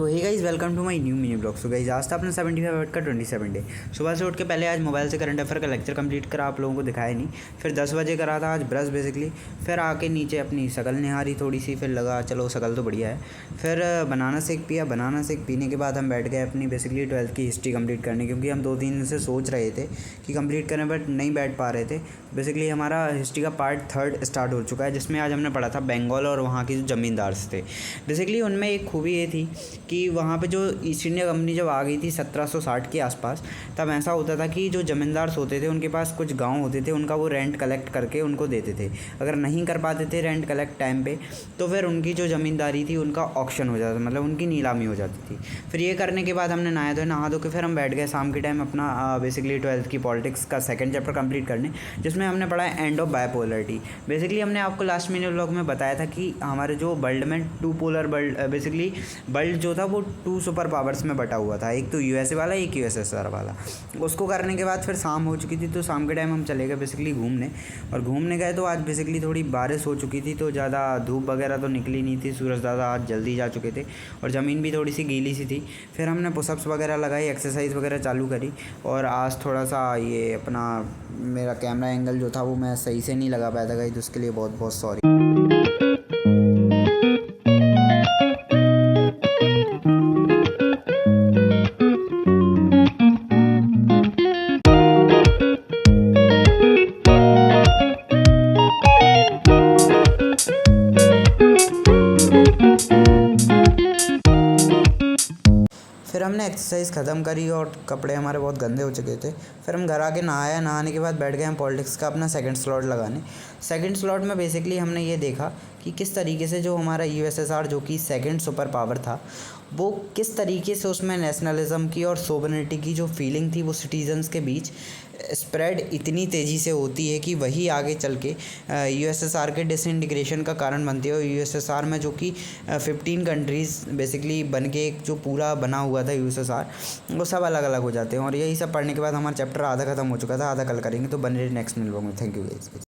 So hey guys welcome to my new mini blog. So guys आज था अपना 75 का 27 डे। सुबह से उठ के पहले आज मोबाइल से करंट अफेयर का लेक्चर कंप्लीट करा, आप लोगों को दिखाया नहीं। फिर 10 बजे करा था आज ब्रश बेसिकली। फिर आके नीचे अपनी शकल निहारी थोड़ी सी, फिर लगा चलो शकल तो बढ़िया है। फिर बनाना शेक पिया। बनाना शेक पीने के बाद हम बैठ गए अपनी बेसिकली 12th की हिस्ट्री कंप्लीट करने, क्योंकि हम 2-3 दिन से सोच रहे थे कि कंप्लीट करें बट नहीं बैठ पा रहे थे। बेसिकली हमारा हिस्ट्री का पार्ट 3 स्टार्ट हो चुका है, जिसमें आज हमने पढ़ा था बंगाल और वहाँ के जो ज़मींदार थे। बेसिकली उनमें एक खूबी ये थी कि वहाँ पे जो ईस्ट इंडिया कंपनी जब आ गई थी 1760 के आसपास, तब ऐसा होता था कि जो ज़मींदार होते थे उनके पास कुछ गांव होते थे, उनका वो रेंट कलेक्ट करके उनको देते थे। अगर नहीं कर पाते थे रेंट कलेक्ट टाइम पे, तो फिर उनकी जो ज़मींदारी थी उनका ऑक्शन हो जाता था, मतलब उनकी नीलामी हो जाती थी। फिर ये करने के बाद हमने नहा धो के फिर हम बैठ गए शाम के टाइम अपना बेसिकली 12th की पॉलिटिक्स का 2nd चैप्टर कंप्लीट करने, जिसमें हमने पढ़ा है एंड ऑफ बायपोलरिटी। बेसिकली हमने आपको लास्ट मिनी व्लॉग में बताया था कि हमारे जो वर्ल्ड में 2 पोलर वर्ल्ड बेसिकली वर्ल्ड जो था वो 2 सुपर पावर्स में बटा हुआ था, एक तो यूएसए वाला, एक यूएसएसआर वाला। उसको करने के बाद फिर शाम हो चुकी थी, तो शाम के टाइम हम चले गए बेसिकली घूमने। और घूमने गए तो आज बेसिकली थोड़ी बारिश हो चुकी थी, तो ज़्यादा धूप वगैरह तो निकली नहीं थी, सूरज दादा आज जल्दी जा चुके थे और ज़मीन भी थोड़ी सी गीली सी थी। फिर हमने पुशअप्स वगैरह लगाई, एक्सरसाइज वगैरह चालू करी। और आज थोड़ा सा ये अपना मेरा कैमरा एंगल जो था वो मैं सही से नहीं लगा पाया था गाइस, तो उसके लिए बहुत बहुत सॉरी। फिर हमने एक्सरसाइज ख़त्म करी और कपड़े हमारे बहुत गंदे हो चुके थे। फिर हम घर आके नहाया, नहाने के बाद बैठ गए हम पॉलिटिक्स का अपना 2nd स्लॉट लगाने। 2nd स्लॉट में बेसिकली हमने ये देखा कि किस तरीके से जो हमारा यूएसएसआर जो कि 2nd सुपर पावर था, वो किस तरीके से उसमें नेशनलिज्म की और सोवरेनिटी की जो फीलिंग थी वो सिटीजन्स के बीच स्प्रेड इतनी तेज़ी से होती है कि वही आगे चल के यूएसएसआर के डिसइंटीग्रेशन का कारण बनती है। और यूएसएसआर में जो कि 15 कंट्रीज़ बेसिकली बन के एक जो पूरा बना हुआ था यूएसएसआर, वो सब अलग अलग हो जाते हैं। और यही सब पढ़ने के बाद हमारा चैप्टर आधा ख़त्म हो चुका था, आधा कल करेंगे, तो बने रहिए नेक्स्ट मिल में। Thank you guys.